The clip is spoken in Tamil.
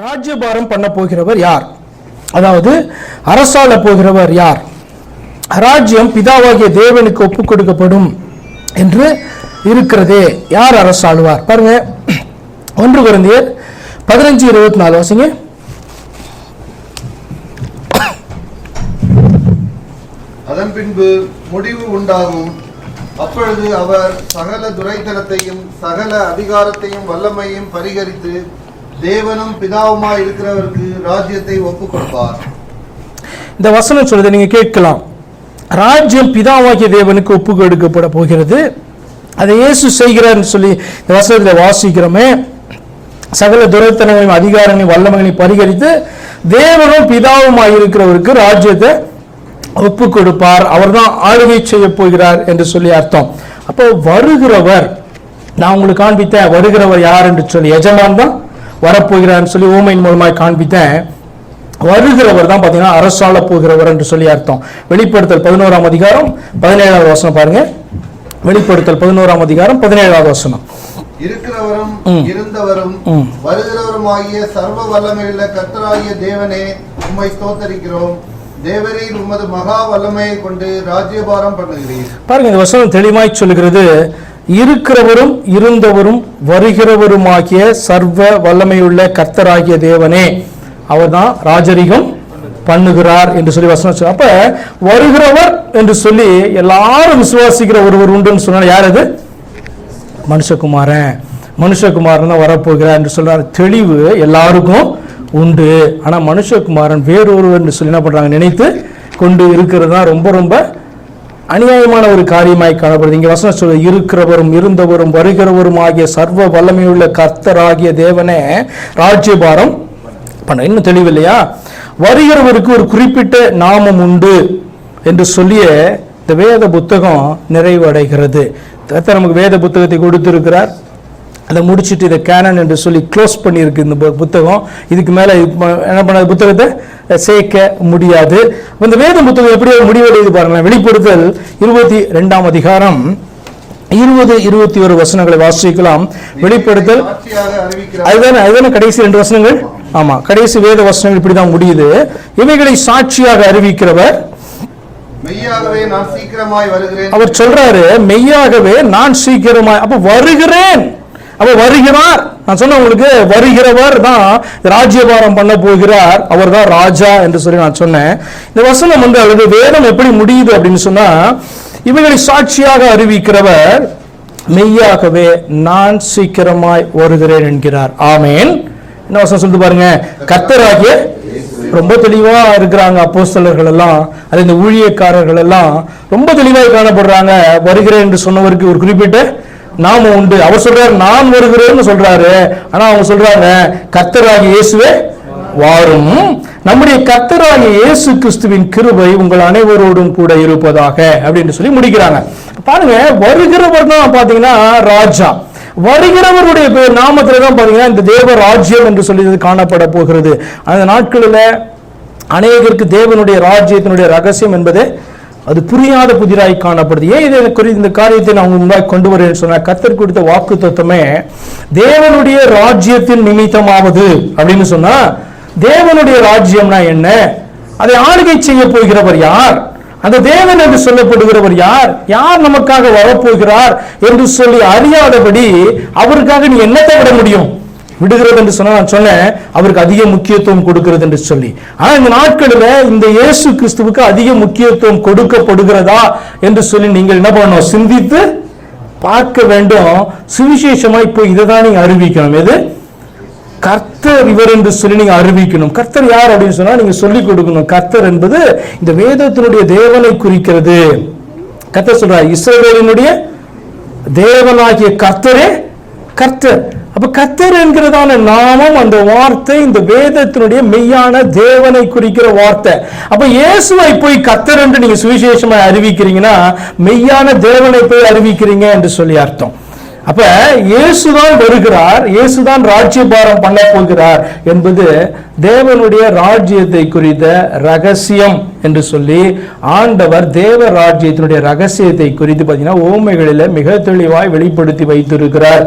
ராஜ்யபாரம் பண்ண போகிறவர் யார்? அதாவது அரசாள போகிறவர் யார்? ராஜ்யம் பிதாவாகிய தேவனுக்கு ஒப்புக் கொடுக்கப்படும் என்று இருக்கிறதே, யார் அரசாளுவார்? பாருங்க, 1 கொரிந்தியர் 15:24 வாசிங்க. அதன் பின்பு முடிவு உண்டாகும். அப்பொழுது அவர் சகல துரைத்தனத்தையும் சகல அதிகாரத்தையும் வல்லமையும் பரிகரித்து தேவனும் பிதாவுமாய் இருக்கிறவருக்கு ராஜ்யத்தை ஒப்புக் கொடுப்பார். இந்த வசனம் சொல்றதை நீங்க கேட்கலாம். ராஜ்யம் பிதாவாகிய தேவனுக்கு ஒப்புக் கொடுக்கப்பட போகிறது, அதை இயேசு செய்கிறார் சொல்லி இந்த வசனத்தில் வாசிக்கிறோமே. சகல துரைத்தனங்களையும் அதிகாரங்களையும் வல்லமைகளையும் பரிகரித்து தேவனும் பிதாவுமாய் இருக்கிறவருக்கு ராஜ்யத்தை ஒப்பு கொடுப்பார், அவர் தான் ஆளுகை செய்ய போகிறார் என்று சொல்லி அர்த்தம். அப்போ வருகிறவர், நான் உங்களுக்கு காண்பித்தேன் வருகிறவர் யார் என்று சொல்லி, எஜமான் தான் வரப்போகிறார் சொல்லி ஊமையின் மூலமாய் காண்பித்தேன். வருகிறவர் தான் பார்த்தீங்கன்னா அரசாள போகிறவர் என்று சொல்லி அர்த்தம். வெளிப்படுத்தல் 11ஆம் அதிகாரம் 17வது வசனம் பாருங்க. வெளிப்படுத்தல் 11ஆம் அதிகாரம் 17வது வசனம். இருக்கிறவரும் இருந்தவரும் வருகிறவருமாகிய சர்வ வல்லமையுள்ள கர்த்தராகிய தேவனே, உம்மை ஸ்தோத்தரிக்கிறோம். தேவரீர் உமது மகா வல்லமையை கொண்டு ராஜ்யபாரம் பண்ணுகிறீர். பாருங்க, இந்த வசனம் தெளிவாய் சொல்லுகிறது. இருக்கிறவரும் இருந்தவரும் வருகிறவருமாகிய சர்வ வல்லமையுள்ள கர்த்தராகிய தேவனே, அவர் தான் ராஜரிகம் பண்ணுகிறார் என்று சொல்லி வசனம். அப்ப வருகிறவர் என்று சொல்லி எல்லாரும் விசுவாசிக்கிற ஒருவர் உண்டுன்னு சொன்னால் யார் அது? மனுஷகுமாரன். மனுஷகுமாரன் தான் வரப்போகிறார் என்று சொல்றார். தெளிவு எல்லாருக்கும் உண்டு. ஆனா மனுஷகுமாரன் வேறொருவர் என்று சொல்லி என்ன பண்றாங்க, நினைத்து கொண்டு இருக்கிறது தான் ரொம்ப ரொம்ப அநியாயமான ஒரு காரியமாய் காணப்படுது. இங்க வசனம் சொல்ல, இருக்கிறவரும் இருந்தவரும் வருகிறவரும் ஆகிய சர்வ வல்லமையுள்ள கர்த்தராகிய தேவனே ராஜ்யபாரம் பண்ண. இன்னும் தெளிவில்லையா? வருகிறவருக்கு ஒரு குறிப்பிட்ட நாமம் உண்டு என்று சொல்லிய இந்த வேத புத்தகம் நிறைவடைகிறது. நமக்கு வேத புத்தகத்தை கொடுத்திருக்கிறார், அதை முடிச்சுட்டு இதை கேனன் என்று சொல்லி க்ளோஸ் பண்ணியிருக்கு இந்த புத்தகம். இதுக்கு மேலே என்ன பண்ண புத்தகத்தை சேர்க்க முடியாது. இந்த வேத புத்தகம் எப்படி முடிவடையுது பாருங்களேன். வெளிப்படுத்தல் 22ஆம் அதிகாரம் 20-21 வசனங்களை வாசிக்கலாம். வெளிப்படுத்தல் அதுதானே கடைசி 2 வசனங்கள். ஆமா, கடைசி வேத வசனங்கள் இப்படிதான் முடியுது. இவைகளை சாட்சியாக அறிவிக்கிறவர், மெய்யாகவே நான் சீக்கிரமாய் வருகிறேன். அவர் சொல்றாரு, மெய்யாகவே நான் சீக்கிரமாய். அப்ப வருகிறேன், அப்ப வருகிறார். நான் சொன்ன உங்களுக்கு, வருகிறவர் தான் ராஜ்யபாரம் பண்ண போகிறார், அவர் தான் ராஜா என்று சொல்லி நான் சொன்னேன். இந்த வசனம் அல்லது வேதம் எப்படி முடியுது அப்படின்னு சொன்னா, இவைகளை சாட்சியாக அறிவிக்கிறவர் மெய்யாகவே நான் சீக்கிரமாய் வருகிறேன் என்கிறார். ஆமேன். என்ன வசனம் சொல்லிட்டு பாருங்க, கர்த்தராகிய ரொம்ப தெளிவா இருக்கிறாங்க அப்போஸ்தலர்கள் எல்லாம், அது இந்த ஊழியக்காரர்கள் எல்லாம் ரொம்ப தெளிவாக காணப்படுறாங்க. வருகிறேன் என்று சொன்னவருக்கு ஒரு குறிப்பிட்ட நாம உண்டு. அவர் சொல்றாரு நான் வருகிறேன்னு சொல்றாரு, ஆனா அவங்க சொல்றாங்க கர்த்தராகிய இயேசுவே வாரும். நம்முடைய கர்த்தராகிய இயேசு கிறிஸ்துவின் கிருபை உங்கள் அனைவரோடும் கூட இருப்பதாக அப்படின்னு சொல்லி முடிக்கிறாங்க. பாருங்க, வருகிறவர் தான் பாத்தீங்கன்னா ராஜா. வருகிறவருடைய நாமத்துல தான் பாத்தீங்கன்னா இந்த தேவ ராஜ்யம் என்று சொல்லி காணப்பட போகிறது. அந்த நாட்களில் அநேகருக்கு தேவனுடைய ராஜ்யத்தினுடைய ரகசியம் என்பது அது புரியாத புதிராய் காணப்படுது. ஏன் இந்த காரியத்தை நான் முன்பாக கொண்டு வரேன்னு சொன்னா, கர்த்தர் கொடுத்த வாக்கு தத்துவமே தேவனுடைய ராஜ்யத்தின் நிமித்தமாவது அப்படின்னு சொன்னா, தேவனுடைய ராஜ்யம்னா என்ன, அதை ஆளுகை செய்ய போகிறவர் யார், அந்த தேவன் என்று சொல்லப்படுகிறவர் யார், யார் நமக்காக வரப்போகிறார் என்று சொல்லி அறியாதபடி அவருக்காக நீ என்னத்தை விட முடியும்? விடுகிறது என்று சொன்னா, நான் சொன்னேன் அவருக்கு அதிக முக்கியத்துவம் கொடுக்கிறது என்று சொல்லி. ஆனா இந்த நாட்களில் இந்த இயேசு கிறிஸ்துவுக்கு அதிக முக்கியத்துவம் கொடுக்கப்படுகிறதா என்று சொல்லி நீங்கள் என்ன பண்ணணும், சிந்தித்து பார்க்க வேண்டும். சுவிசேஷமா இப்போ இதை தான் நீங்க அறிவிக்கணும். எது? கர்த்தர் இவர் என்று சொல்லி நீங்க அறிவிக்கணும். கர்த்தர் யார் அப்படின்னு சொன்னா நீங்க சொல்லிக் கொடுக்கணும். கர்த்தர் என்பது இந்த வேதத்தினுடைய தேவனை குறிக்கிறது. கர்த்தர் சொல்றார், இஸ்ரவேலினுடைய தேவனாகிய கர்த்தரே கர்த்தர். அப்ப கர்த்தர் என்கிறதான நாமம், அந்த வார்த்தை இந்த வேதத்தினுடைய மெய்யான தேவனை குறிக்கிற வார்த்தை. அப்ப இயேசுவை போய் கர்த்தர் என்று நீங்க சுவிசேஷமா அறிவிக்கிறீங்கன்னா மெய்யான தேவனை போய் அறிவிக்கிறீங்க என்று சொல்லி அர்த்தம். அப்ப இயேசுதான் வருகிறார், இயேசுதான் ராஜ்யபாரம் பண்ண போகிறார் என்பது தேவனுடைய ராஜ்யத்தை குறித்த ரகசியம் என்று சொல்லி ஆண்டவர் தேவ ராஜ்யத்தினுடைய ரகசியத்தை குறித்து பார்த்தீங்கன்னா ஓமைகளில் மிக தெளிவாய் வெளிப்படுத்தி வைத்திருக்கிறார்.